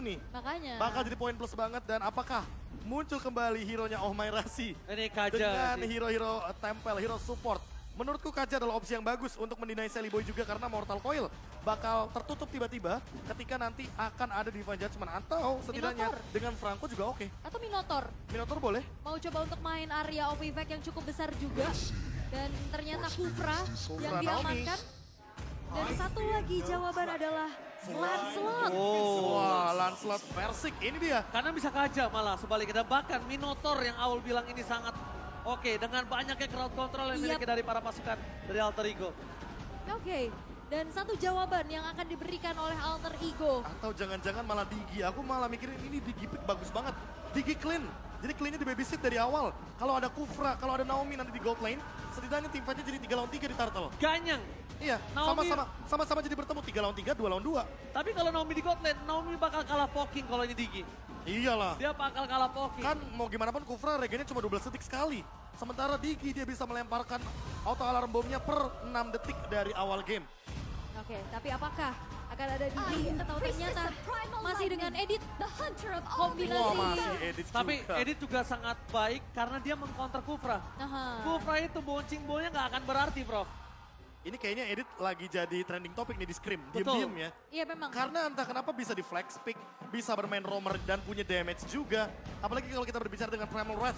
nih. Makanya. Bakal jadi poin plus banget dan apakah muncul kembali hero-nya Oh My Rasi Ini Kaja dengan sih. hero-hero tempel, hero support. Menurutku Kaja adalah opsi yang bagus untuk mendinai Sally Boy juga karena Mortal Coil bakal tertutup tiba-tiba ketika nanti akan ada Divine Judgment atau setidaknya Minotaur. dengan Franco juga oke. Atau Minotaur. Minotaur boleh. Mau coba untuk main area of effect yang cukup besar juga. Dan ternyata Kufra yang Naomi. diamankan. Dan satu lagi jawaban adalah Lancelot. Oh. Wah, Lancelot Versik ini dia. Karena bisa Kaja malah sebaliknya. Bahkan Minotaur yang awal bilang ini sangat oke. Dengan banyaknya crowd control yang dimiliki dari para pasukan dari Alter Ego. Oke. Dan satu jawaban yang akan diberikan oleh Alter Ego. Atau jangan-jangan malah Digi. Aku malah mikirin ini Digi pick bagus banget. Digi clean. Jadi cleannya di babysit dari awal. Kalau ada Kufra, kalau ada Naomi nanti di gold lane, setidaknya tim fightnya jadi 3 lawan 3 di Turtle. Ganyang. Iya, Naomi- sama-sama jadi bertemu 3 lawan 3, 2 lawan 2. Tapi kalau Naomi di Godland, Naomi bakal kalah poking kalau ini Digi. Iyalah. Dia bakal kalah poking. Kan mau gimana pun Kufra regennya cuma 12 detik sekali. Sementara Digi dia bisa melemparkan auto alarm bomnya per 6 detik dari awal game. Oke, tapi apakah akan ada Digi atau ternyata masih dengan Edit kombinasi. Wah, masih edit Tapi juga. Edit juga sangat baik karena dia mengcounter Kufra. Aha. Kufra itu boncing-bolnya nggak akan berarti, Prof. Ini kayaknya Edit lagi jadi trending topik nih di Scrim. Betul. Diem-diem ya. Iya memang. Karena entah kenapa bisa di flex pick, bisa bermain roamer dan punya damage juga. Apalagi kalau kita berbicara dengan Primal Wrath,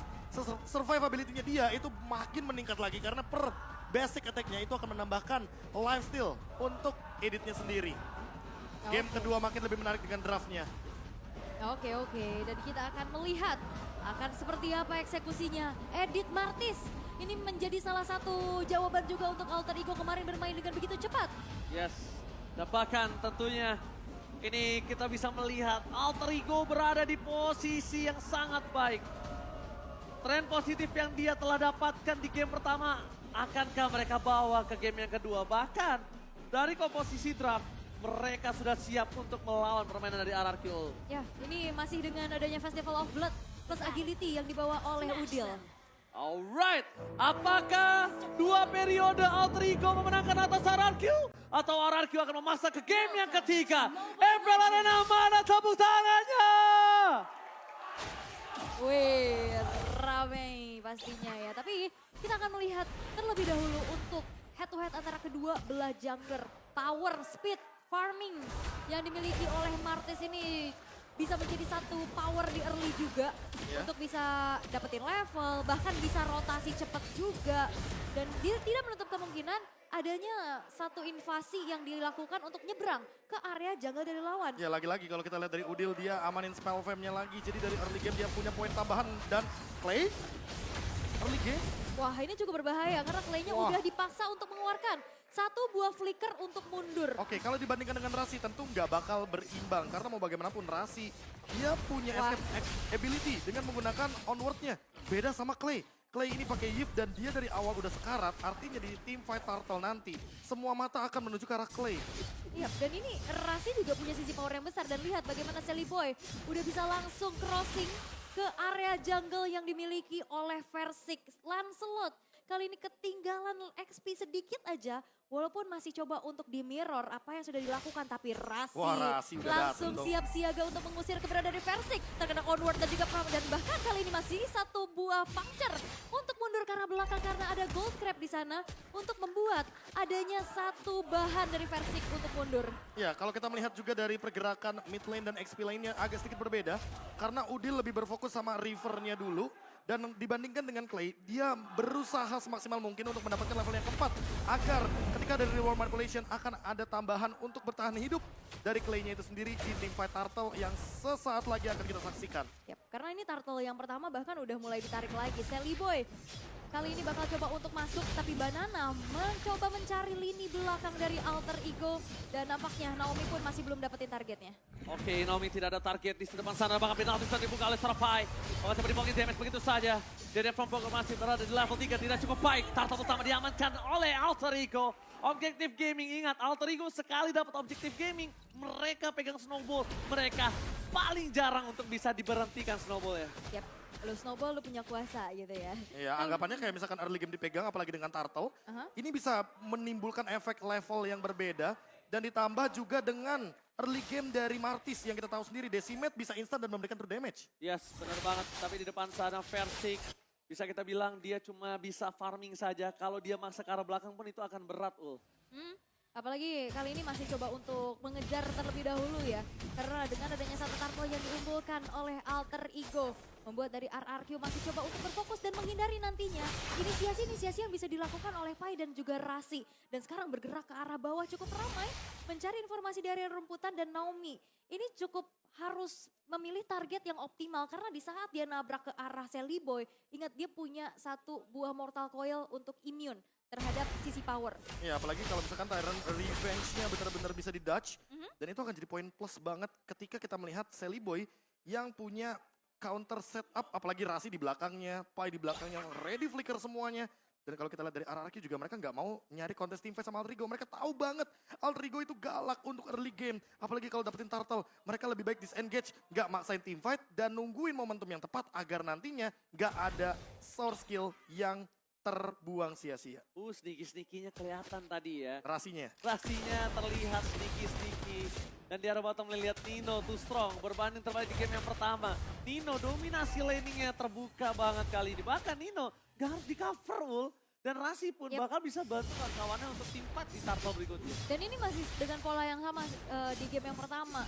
survivability-nya dia itu makin meningkat lagi karena per basic attack-nya itu akan menambahkan lifesteal untuk Editnya sendiri. Game kedua makin lebih menarik dengan draftnya. Oke, dan kita akan melihat akan seperti apa eksekusinya. Edit Martis ini menjadi salah satu jawaban juga untuk Alter Ego kemarin bermain dengan begitu cepat. Yes. Dan bahkan tentunya ini kita bisa melihat Alter Ego berada di posisi yang sangat baik. Tren positif yang dia telah dapatkan di game pertama, akankah mereka bawa ke game yang kedua? Bahkan dari komposisi draft, mereka sudah siap untuk melawan permainan dari RRQ. Ya, ini masih dengan adanya Festival of Blood plus agility yang dibawa oleh Udil. Alright, apakah dua periode Alter Ego memenangkan atas RRQ? Atau RRQ akan memaksa ke game yang ketiga? MPL Arena mana tepuk tangannya? Wih, ramai pastinya ya. Tapi kita akan melihat terlebih dahulu untuk head to head antara kedua belah jungler. Power, speed, farming yang dimiliki oleh Martis ini bisa menjadi satu power di early juga. Untuk bisa dapetin level, bahkan bisa rotasi cepat juga. Dan dia tidak menutup kemungkinan adanya satu invasi yang dilakukan untuk nyebrang ke area jungle dari lawan. Ya lagi-lagi kalau kita lihat dari Udil dia amanin spell fam-nya lagi. Jadi dari early game dia punya poin tambahan dan Clay early game. Wah ini cukup berbahaya karena Clay-nya Wah. udah dipaksa untuk mengeluarkan satu buah flicker untuk mundur. Oke, kalau dibandingkan dengan Rasi tentu nggak bakal berimbang. Karena mau bagaimanapun Rasi, dia punya Wah. escape ability dengan menggunakan onward-nya. Beda sama Clay. Clay ini pakai Yip dan dia dari awal udah sekarat. Artinya di team fight Turtle nanti, semua mata akan menuju ke arah Clay. Iya, dan ini Rasi juga punya sisi power yang besar. Dan lihat bagaimana Sally Boy udah bisa langsung crossing ke area jungle yang dimiliki oleh Versik. Lancelot kali ini ketinggalan XP sedikit aja. Walaupun masih coba untuk di mirror apa yang sudah dilakukan. Tapi Rasi, Wah, Rasi udah langsung dateng dong. siap siaga untuk mengusir keberadaan dari Versik. Terkena onward dan juga pram. Dan bahkan kali ini masih satu buah puncture untuk mundur ke arah belakang karena ada gold crab di sana. Untuk membuat adanya satu bahan dari Versik untuk mundur. Ya, kalau kita melihat juga dari pergerakan mid lane dan XP lane-nya agak sedikit berbeda. Karena Udil lebih berfokus sama rivernya dulu. Dan dibandingkan dengan Clay, dia berusaha semaksimal mungkin untuk mendapatkan level yang keempat. Agar ketika dari reward manipulation akan ada tambahan untuk bertahan hidup dari Clay-nya itu sendiri di team fight Turtle yang sesaat lagi akan kita saksikan. Yap, karena ini Turtle yang pertama bahkan udah mulai ditarik lagi. Sally Boy kali ini bakal coba untuk masuk, tapi Banana mencoba mencari lini belakang dari Alter Ego. Dan nampaknya Naomi pun masih belum dapetin targetnya. Oke, Naomi tidak ada target di depan sana. Bahkan penalti bisa dibuka oleh Survive. Bahkan seperti mungkin damage begitu saja. Dari from Poker masih berada di level 3, tidak cukup baik. Turtle utama diamankan oleh Alter Ego. Objektif Gaming, ingat Alter Ego sekali dapat Objektif Gaming, mereka pegang Snowball. Mereka paling jarang untuk bisa diberhentikan Snowball ya. Yap, lu Snowball lu punya kuasa gitu ya. Ya, anggapannya kayak misalkan early game dipegang apalagi dengan Turtle. Aha. Ini bisa menimbulkan efek level yang berbeda. Dan ditambah juga dengan early game dari Martis yang kita tahu sendiri. Decimate bisa instan dan memberikan true damage. Yes, benar banget. Tapi di depan sana Versik bisa kita bilang dia cuma bisa farming saja. Kalau dia maksa ke arah belakang pun itu akan berat, Ul. Apalagi kali ini masih coba untuk mengejar terlebih dahulu ya. Karena dengan adanya satu turtle yang diunggulkan oleh Alter Ego. Membuat dari RRQ masih coba untuk berfokus dan menghindari nantinya inisiasi-inisiasi yang bisa dilakukan oleh Pai dan juga Rasi. Dan sekarang bergerak ke arah bawah cukup ramai. Mencari informasi dari rumputan dan Naomi. Ini cukup harus memilih target yang optimal. Karena di saat dia nabrak ke arah Sally Boy. Ingat dia punya satu buah Mortal Coil untuk immune terhadap sisi power. Ya apalagi kalau misalkan Tyrant revenge-nya benar-benar bisa di-dodge. Dan itu akan jadi poin plus banget ketika kita melihat Sally Boy yang punya counter setup. Apalagi Rasi di belakangnya, Pai di belakangnya, ready flicker semuanya. Dan kalau kita lihat dari RRQ juga mereka nggak mau nyari kontes teamfight sama Alter Ego. Mereka tahu banget Alter Ego itu galak untuk early game. Apalagi kalau dapetin turtle, mereka lebih baik disengage, nggak maksain teamfight dan nungguin momentum yang tepat agar nantinya nggak ada source skill yang terbuang sia-sia. Sneaky-sneaky-nya kelihatan tadi ya. Rasinya. Rasinya terlihat sneaky-sneaky. Dan di arah bottom melihat Nino too strong. Berbanding terbalik di game yang pertama. Nino dominasi laningnya terbuka banget kali ini. Bahkan Nino gak harus di cover, Ul. Dan Rasi pun bakal bisa bantu kawannya untuk tim fight di turtle berikutnya. Dan ini masih dengan pola yang sama di game yang pertama.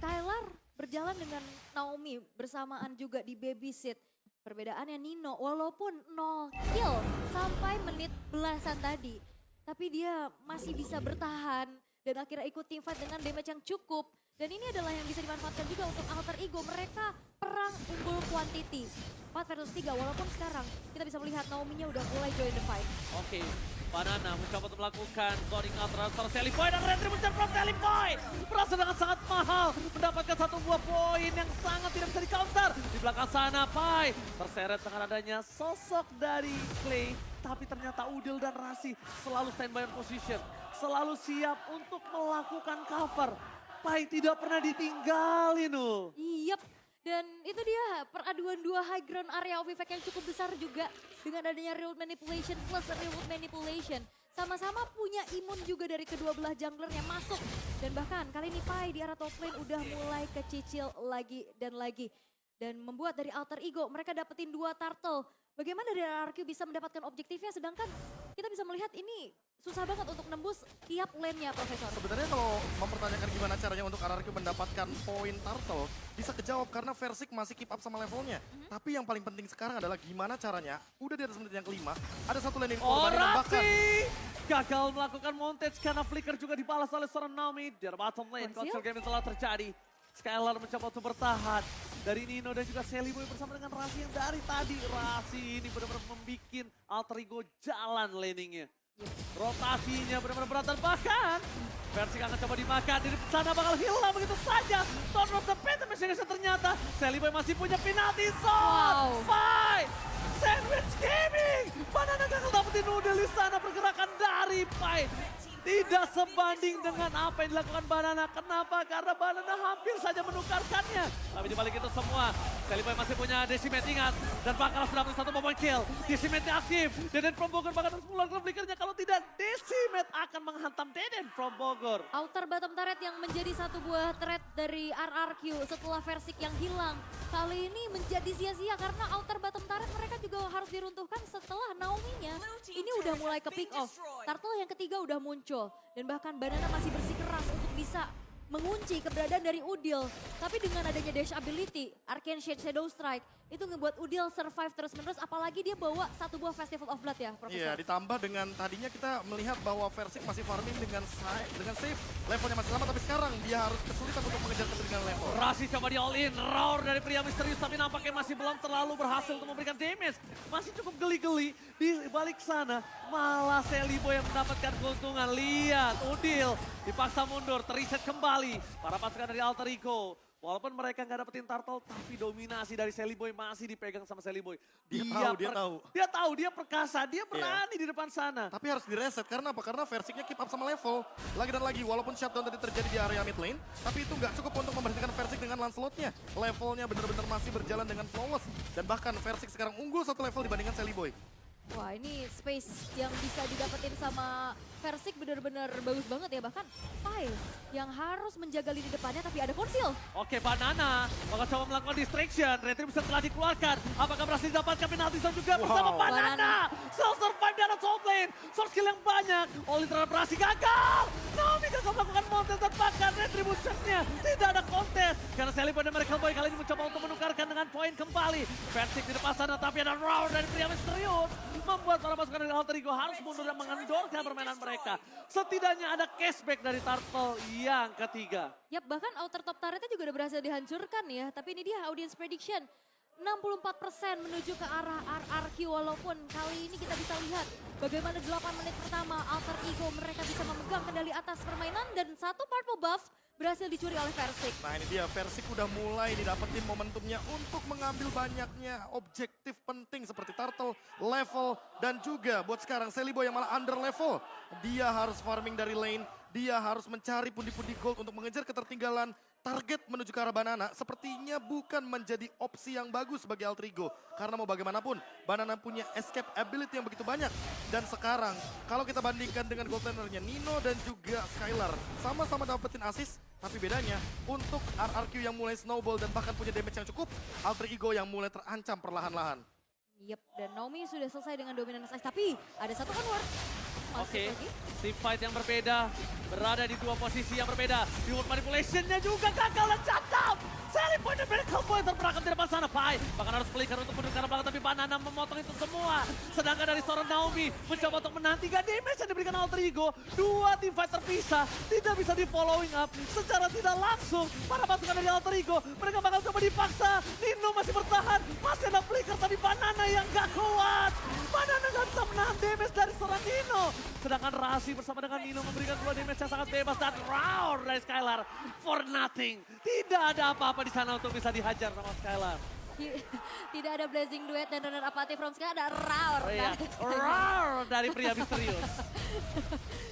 Skylar berjalan dengan Naomi bersamaan juga di babysit. Perbedaannya Nino walaupun 0 kill sampai menit belasan tadi. Tapi dia masih bisa bertahan dan akhirnya ikut teamfight dengan damage yang cukup. Dan ini adalah yang bisa dimanfaatkan juga untuk Alter Ego. Mereka perang unggul quantity. 4 versus 3 walaupun sekarang kita bisa melihat Naomi-nya udah mulai join the fight. Oke, Banana mencoba untuk melakukan zoning out transfer Sally Boy dan retribution from Sally Boy. Merasa dengan sangat mahal mendapatkan satu buah poin yang sangat tidak bisa di counter. Di belakang sana Pai terseret dengan adanya sosok dari Clay. Tapi ternyata Udil dan Rasi selalu standby position. Selalu siap untuk melakukan cover. Pai tidak pernah ditinggalin, Ul. Yep. Dan itu dia peraduan dua high ground area of effect yang cukup besar juga. Dengan adanya real manipulation plus real manipulation. Sama-sama punya imun juga dari kedua belah junglernya masuk. Dan bahkan kali ini Pai di arah top lane udah mulai kecicil lagi dan lagi. Dan membuat dari Alter Ego mereka dapetin 2 turtle. Bagaimana dari RRQ bisa mendapatkan objektifnya sedangkan kita bisa melihat ini susah banget untuk nembus tiap lane-nya, Profesor. Sebenarnya kalau mempertanyakan gimana caranya untuk RRQ mendapatkan poin turtle, bisa kejawab karena Versik masih keep up sama levelnya. Tapi yang paling penting sekarang adalah gimana caranya, udah di atas menit yang kelima, ada satu lane yang korban yang bahkan. Gagal melakukan montage karena flicker juga dibalas oleh seorang Naomi. Di bottom lane, Konsil? Conceal game telah terjadi. Skylar mencoba untuk bertahan. Dari Nino dan juga Sally Boy bersama dengan Rasi yang dari tadi. Rasi ini benar-benar membuat Alter Ego jalan laningnya. Rotasinya benar-benar berat dan bahkan Versik akan coba dimakan. Di sana bakal hilang begitu saja. Don't drop the pin, tapi ternyata Sally Boy masih punya penalty zone. Fight! Sandwich gaming! Banana gagal dapetin Udil di sana, pergerakan dari Pai. Tidak sebanding dengan apa yang dilakukan Banana. Kenapa? Karena Banana hampir saja menukarkannya. Tapi dibalik itu semua, Sally Boy masih punya Decimate, ingat. Dan bakal sudah satu point kill. Decimate aktif. Deden from Bogor bakal terus mengeluarkan flickernya. Kalau tidak, Decimate akan menghantam Deden from Bogor. Outer bottom turret yang menjadi satu buah threat dari RRQ setelah Versik yang hilang. Kali ini menjadi sia-sia karena outer bottom turret mereka juga harus diruntuhkan setelah Naomi-nya. Ini udah mulai ke pick off. Turtle yang ketiga udah muncul. Dan bahkan Banana masih bersikeras untuk bisa mengunci keberadaan dari Udil. Tapi dengan adanya dash ability, Arcane Shade Shadow Strike, itu ngebuat Udil survive terus-menerus. Apalagi dia bawa satu buah Festival of Blood ya, Profesor. Iya, ditambah dengan tadinya kita melihat bahwa Versik masih farming dengan safe. Levelnya masih lama, tapi sekarang dia harus kesulitan untuk mengejar ketinggalan level. Rasi coba di all in, roar dari pria misterius tapi nampaknya masih belum terlalu berhasil untuk memberikan damage. Masih cukup geli-geli di balik sana. Malah Sally Boy yang mendapatkan keuntungan. Lihat, Udil dipaksa mundur, teriset kembali. Para pasukan dari Alter Ego. Walaupun mereka nggak dapetin turtle, tapi dominasi dari Sally Boy masih dipegang sama Sally Boy. Dia tahu. Dia tahu, dia perkasa, dia berani di depan sana. Tapi harus direset karena apa? Karena Versiknya keep up sama level. Lagi dan lagi, walaupun shutdown tadi terjadi di area mid lane, tapi itu nggak cukup untuk memberhentikan Versik dengan Lancelotnya. Levelnya benar-benar masih berjalan dengan flawless. Dan bahkan Versik sekarang unggul 1 level dibandingkan Sally Boy. Wah ini space yang bisa didapetin sama Versik bener-bener bagus banget ya. Bahkan Pai yang harus menjaga lini depannya tapi ada Konsil. Oke, Banana bakal coba melakukan distraction. Retribution telah dikeluarkan. Apakah berhasil didapatkan penalti zone juga bersama Wow. Banana? Soul survive dalam top lane. Soul skill yang banyak. Oli terhadap berhasil gagal. Naomi gagal melakukan mountain dan bahkan retributionnya tidak ada kontes. Karena Celebi dan Miracle Boy kali ini mencoba untuk menukarkan dengan poin kembali. Versik di depan sana tapi ada round dari pria misterius. Membuat para pasukan dari Alter Ego harus mundur dan mengendorkan permainan mereka. Setidaknya ada cashback dari Turtle yang ketiga. Yap, bahkan outer top turretnya juga udah berhasil dihancurkan ya. Tapi ini dia audience prediction. 64% menuju ke arah RRQ walaupun kali ini kita bisa lihat bagaimana 8 menit pertama Alter Ego mereka bisa memegang kendali atas permainan dan satu purple buff berhasil dicuri oleh Versik. Nah ini dia, Versik udah mulai didapetin momentumnya untuk mengambil banyaknya objektif penting seperti turtle, level, dan juga buat sekarang Celiboy yang malah under level. Dia harus farming dari lane, dia harus mencari pundi-pundi gold untuk mengejar ketertinggalan. Target menuju ke arah Banana sepertinya bukan menjadi opsi yang bagus bagi Alter Ego. Karena mau bagaimanapun, Banana punya escape ability yang begitu banyak. Dan sekarang, kalau kita bandingkan dengan gold lanernya Nino dan juga Skylar, sama-sama dapetin assist. Tapi bedanya, untuk RRQ yang mulai snowball dan bahkan punya damage yang cukup, Alter Ego yang mulai terancam perlahan-lahan. Yep, dan Naomi sudah selesai dengan dominance ice. Tapi ada satu convert. Masuk Oke, lagi. team fight yang berbeda, berada di dua posisi yang berbeda. Reward manipulation-nya juga gagal dan catat. Celebi dan Miracle Boy terperangkap di depan sana. Pai bahkan harus flicker untuk mundur ke arah belakang, tapi Banana memotong itu semua. Sedangkan dari seorang Naomi mencoba untuk menantikan damage yang diberikan Alter Ego. Dua team fight terpisah, tidak bisa di following up secara tidak langsung. Para pasukan dari Alter Ego, mereka bakal coba dipaksa. Nino masih bertahan, masih ada flicker, tapi Banana yang gak kuat. Banana gak bisa menahan damage dari seorang Nino. Sedangkan Rasi bersama dengan Nino memberikan dua damage yang sangat bebas dan round dari Skylar for nothing. Tidak ada apa-apa di sana untuk bisa dihajar sama Skylar. Tidak ada blazing duet dan runner apathy from Sky, ada roar. Iya, round dari pria misterius.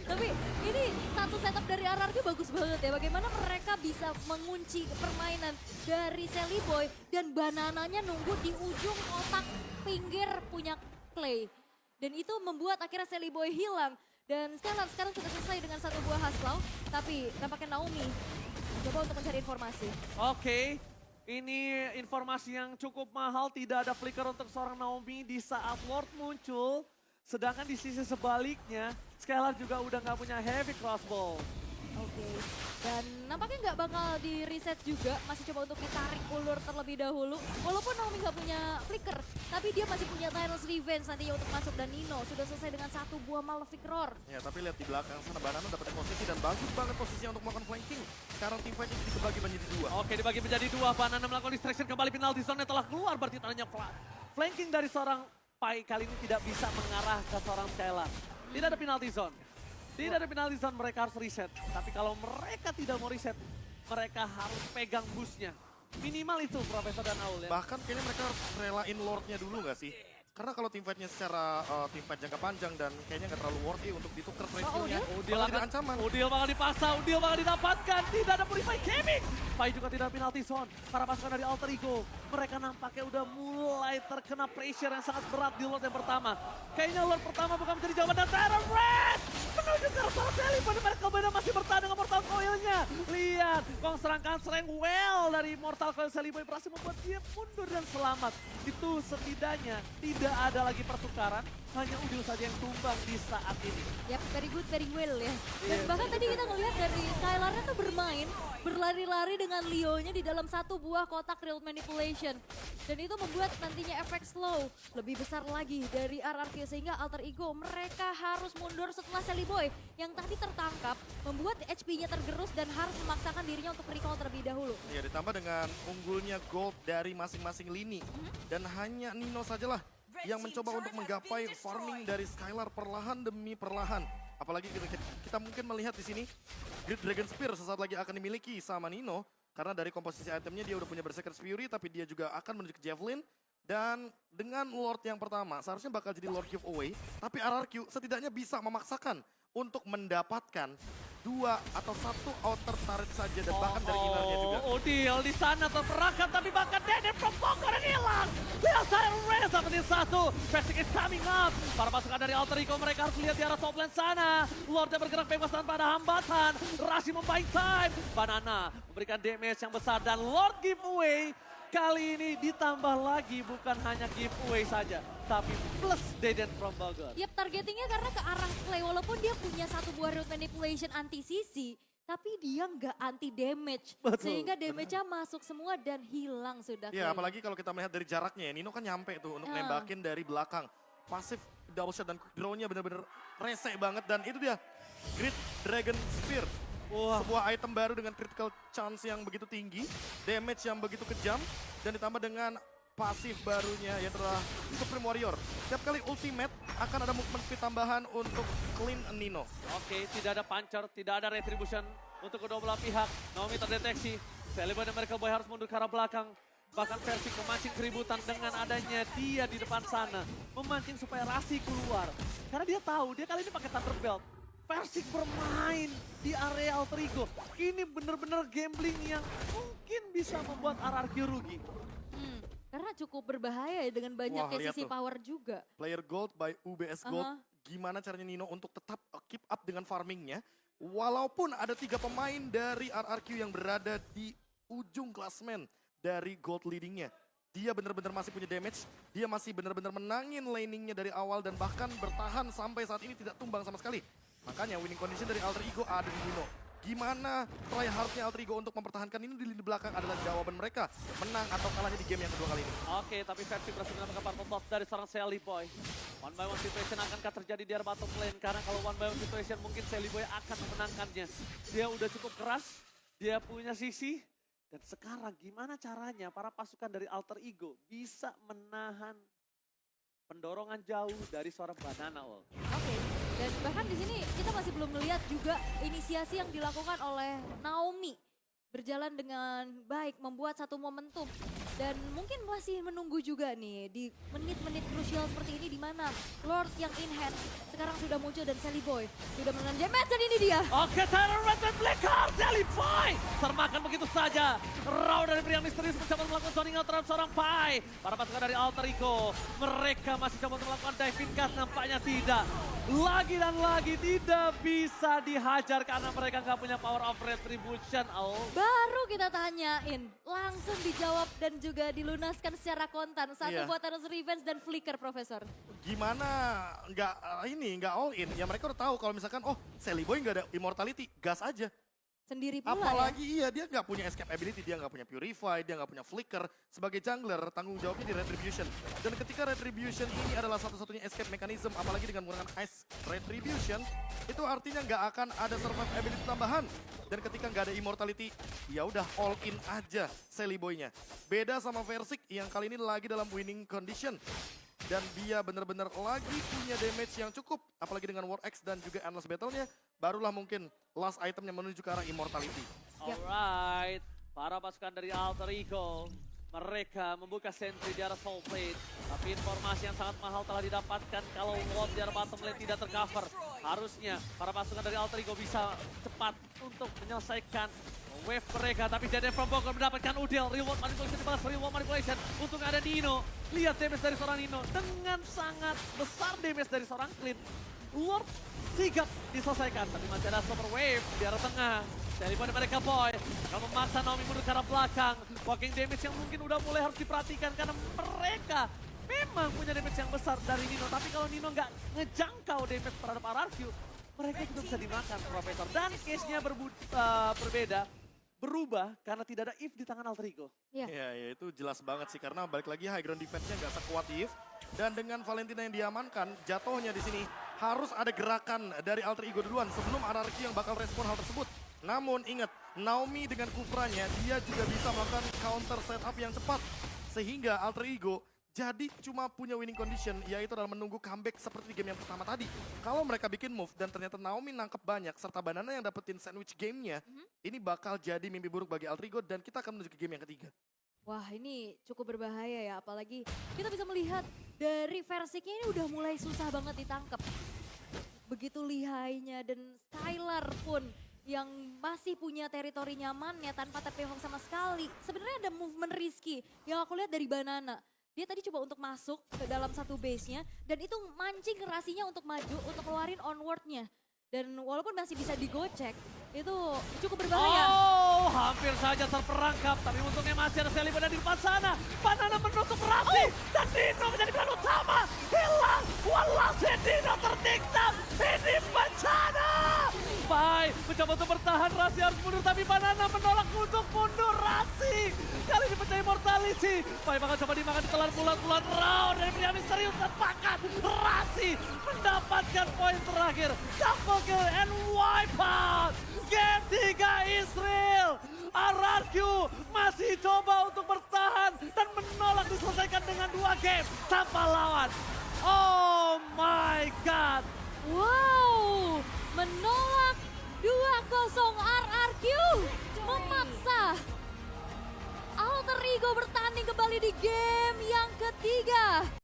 Tapi ini satu setup dari RRQ bagus banget ya. Bagaimana mereka bisa mengunci permainan dari Celiboy dan Banananya nunggu di ujung kotak pinggir punya Clay. Dan itu membuat akhirnya Celiboy hilang. Dan Skylar sekarang sudah selesai dengan satu buah Haslau. Tapi nampaknya Naomi coba untuk mencari informasi. Oke, ini informasi yang cukup mahal. Tidak ada flicker untuk seorang Naomi di saat Lord muncul. Sedangkan di sisi sebaliknya, Skylar juga udah nggak punya heavy crossbow. Oke, dan nampaknya nggak bakal di reset juga, masih coba untuk ditarik ulur terlebih dahulu. Walaupun Naomi nggak punya flicker, tapi dia masih punya Tyrell's Revenge nantinya untuk masuk dan Nino sudah selesai dengan satu buah Malefic Roar. Ya tapi lihat di belakang sana Banana dapetin posisi dan bagus banget posisinya untuk melakukan flanking. Sekarang tim fight ini dibagi menjadi dua. Oke, dibagi menjadi dua. Banana melakukan distraction kembali, penalti zone telah keluar. Berarti tandanya flanking dari seorang Pai kali ini tidak bisa mengarah ke seorang Skylar. Tidak ada penalti zone. Tidak ada penalti zone, mereka harus reset. Tapi kalau mereka tidak mau reset, mereka harus pegang boostnya. Minimal itu Profesor dan Aul ya. Bahkan kayaknya mereka harus relain Lordnya dulu nggak sih? Karena kalau team fight-nya secara team fight jangka panjang dan kayaknya nggak terlalu worthy untuk ditukar trade skill-nya. Udil Bakal jadi akan ancaman. Udil bakal dipaksa, Udil bakal didapatkan. Tidak ada Purify Gaming. Pai juga tidak penalti zone. Para pasukan dari Alter Ego, mereka nampaknya udah mulai terkena pressure yang sangat berat di Lord yang pertama. Kayaknya Lord pertama bukan menjadi jawaban dan Terror Red menuju ke arah Celiboy. Mereka beda masih bertahan dengan Mortal Coil-nya. Lihat, Kong serangkan serang well dari Mortal Coil Celiboy berhasil membuat dia mundur dan selamat. Itu setidaknya tidak ada lagi pertukaran, hanya Udil saja yang tumbang di saat ini. Yap, very good, very well ya. Dan Iya, bahkan tadi kita ngelihat dari Skylarnya tuh bermain, berlari-lari dengan Leo-nya di dalam satu buah kotak real manipulation. Dan itu membuat nantinya efek slow lebih besar lagi dari RRQ sehingga Alter Ego mereka harus mundur setelah Celiboy yang tadi tertangkap, membuat HP-nya tergerus dan harus memaksakan dirinya untuk recall terlebih dahulu. Ya ditambah dengan unggulnya gold dari masing-masing lini. Dan hanya Nino sajalah yang mencoba untuk menggapai farming dari Skylar perlahan demi perlahan. Apalagi kita mungkin melihat di sini Great Dragon Spear sesaat lagi akan dimiliki sama Nino. Karena dari komposisi itemnya dia udah punya Berserker's Fury tapi dia juga akan menuju ke Javelin. Dan dengan Lord yang pertama seharusnya bakal jadi Lord giveaway. Tapi RRQ setidaknya bisa memaksakan untuk mendapatkan 2 atau 1 outer turret saja dan bahkan dari innernya juga. Udil di sana terperangkap tapi bahkan Deden from Bogor yang hilang. Lihat Siren Race dapetin 1. Versing is coming up. Para pasukan dari Alter Ego mereka harus lihat di arah top lane sana. Lordnya bergerak bebas tanpa ada hambatan. Rashi membuying time. Banana memberikan damage yang besar dan Lord giveaway. Kali ini ditambah lagi bukan hanya giveaway saja, tapi plus Deden from Bogor. Yap, targetingnya karena ke arah Clay, walaupun dia punya 1 buah root manipulation anti CC, tapi dia nggak anti damage. Betul. Sehingga damage-nya masuk semua dan hilang sudah Iya, Clay. apalagi kalau kita melihat dari jaraknya ya, Nino kan nyampe tuh untuk nembakin dari belakang. Pasif double shot dan quick draw-nya bener-bener rese banget dan itu dia. Grid Dragon Spear. Wah. Sebuah item baru dengan critical chance yang begitu tinggi, damage yang begitu kejam, dan ditambah dengan pasif barunya yaitu adalah Supreme Warrior. Setiap kali ultimate akan ada movement speed tambahan untuk clean Nino. Oke, tidak ada puncher, tidak ada retribution untuk kedua belah pihak. Naomi terdeteksi, Celebi dan Miracle Boy harus mundur ke arah belakang. Bahkan Versi memancing keributan dengan adanya dia di depan sana. Memancing supaya Rasi keluar. Karena dia tahu, dia kali ini pakai Thunderbelt. Persik bermain di area Alter Ego. Ini benar-benar gambling yang mungkin bisa membuat RRQ rugi. Karena cukup berbahaya ya dengan banyaknya lihat sisi tuh. power juga. Player Gold by UBS Gold. Gimana caranya Nino untuk tetap keep up dengan farmingnya. Walaupun ada 3 pemain dari RRQ yang berada di ujung klasmen dari Gold leadingnya. Dia benar-benar masih punya damage. Dia masih benar-benar menangin laningnya dari awal dan bahkan bertahan sampai saat ini tidak tumbang sama sekali. Makanya winning condition dari Alter Ego ada di Nino. Gimana try hardnya Alter Ego untuk mempertahankan ini di lini belakang adalah jawaban mereka. Menang atau kalahnya di game yang kedua kali ini. Oke, tapi Versi berhasil mendapatkan purple top dari seorang Sally Boy. One by one situation akankah terjadi di area bottom lane? Karena kalau one by one situation mungkin Sally Boy akan memenangkannya. Dia udah cukup keras, dia punya sisi. Dan sekarang gimana caranya para pasukan dari Alter Ego bisa menahan pendorongan jauh dari seorang Banana Wall. Oke, dan bahkan di sini kita masih belum melihat juga inisiasi yang dilakukan oleh Naomi berjalan dengan baik, membuat satu momentum. Dan mungkin masih menunggu juga nih di menit-menit krusial seperti ini di mana Lord yang in hand sekarang sudah muncul dan Sally Boy sudah menang damage dan ini dia. Oke, Tyler Red dan Blacker, Sally Boy termakan begitu saja. Raw dari pria misterius mencoba melakukan zoning out terhadap seorang Pai. Para pasukan dari Alter Ego, mereka masih coba untuk melakukan diving cut, nampaknya tidak. Lagi dan lagi tidak bisa dihajar karena mereka nggak punya power of retribution. Oh. Baru kita tanyain, langsung dijawab dan juga dilunaskan secara kontan. Satu Iya. buat Thanos Revenge dan Flicker, Profesor. Gimana nggak all in? Ya mereka udah tahu kalau misalkan Sally Boy nggak ada immortality, gas aja. Sendiri pula ya. Apalagi dia nggak punya escape ability, dia nggak punya purify, dia nggak punya flicker. Sebagai jungler, tanggung jawabnya di retribution. Dan ketika retribution ini adalah satu-satunya escape mechanism, apalagi dengan menggunakan ice retribution, itu artinya nggak akan ada survive ability tambahan. Dan ketika nggak ada immortality, ya udah all in aja Sally Boy-nya. Beda sama Versik yang kali ini lagi dalam winning condition. Dan dia benar-benar lagi punya damage yang cukup. Apalagi dengan War X dan juga Endless Battle-nya. Barulah mungkin last itemnya menuju ke arah Immortality. Alright, para pasukan dari Alter Ego, mereka membuka sentry di arah Soul Plate. Tapi informasi yang sangat mahal telah didapatkan kalau Lord di arah bottom lane tidak tercover. Harusnya para pasukan dari Alter Ego bisa cepat untuk menyelesaikan wave mereka. Tapi Deden from Bogor mendapatkan Udil. Reward manipulation dibalas reward manipulation. Untuk ada Nino. Lihat damage dari seorang Nino. Dengan sangat besar damage dari seorang Clint. Lord sigap diselesaikan. Tapi masih ada super wave di arah tengah. Dari pada mereka Boy akan memaksa Naomi mundur ke arah belakang. Walking damage yang mungkin udah mulai harus diperhatikan. Karena mereka memang punya damage yang besar dari Nino. Tapi kalau Nino nggak ngejangkau damage terhadap RRQ, mereka juga bisa dimakan, Profesor. Dan case-nya berbeda. Berubah karena tidak ada If di tangan Alter Ego. Iya. Ya itu jelas banget sih karena balik lagi high ground defense-nya nggak sekuat If. Dan dengan Valentina yang diamankan, jatuhnya di sini harus ada gerakan dari Alter Ego duluan sebelum RRQ yang bakal respon hal tersebut. Namun ingat, Naomi dengan Kufranya dia juga bisa melakukan counter setup yang cepat. Sehingga Alter Ego jadi cuma punya winning condition, yaitu dalam menunggu comeback seperti di game yang pertama tadi. Kalau mereka bikin move dan ternyata Naomi nangkep banyak, serta Banana yang dapetin sandwich gamenya, ini bakal jadi mimpi buruk bagi Alter Ego dan kita akan menuju ke game yang ketiga. Wah, ini cukup berbahaya ya, apalagi kita bisa melihat dari Versiknya ini udah mulai susah banget ditangkap. Begitu lihainya dan Skylar pun yang masih punya teritori nyamannya tanpa TP sama sekali. Sebenarnya ada movement risky yang aku lihat dari Banana. Dia tadi coba untuk masuk ke dalam satu base-nya dan itu mancing Rasinya untuk maju, untuk keluarin onward-nya. Dan walaupun masih bisa digocek, itu cukup berbahaya. Oh, hampir saja terperangkap. Tapi untungnya masih ada Selly di depan sana. Banana menutup Rasi. Dan Dino menjadi peran utama. Hilang. Walase Dino tertikam. Ini bencana. Pai mencoba untuk bertahan. Rasi harus mundur. Tapi Banana menolak untuk mundur. Rasi. Kali ini menjadi mortality. Pai bakal coba dimakan ditelan bulan-bulan round. Dari pria misterius terpakat. Rasi mendapatkan poin terakhir. Double kill and wipe out. Game 3 Israel. RRQ masih coba untuk bertahan dan menolak diselesaikan dengan 2 game tanpa lawan. Oh my god. Wow, menolak 2-0 RRQ. Memaksa Alter Ego bertanding kembali di game yang ketiga.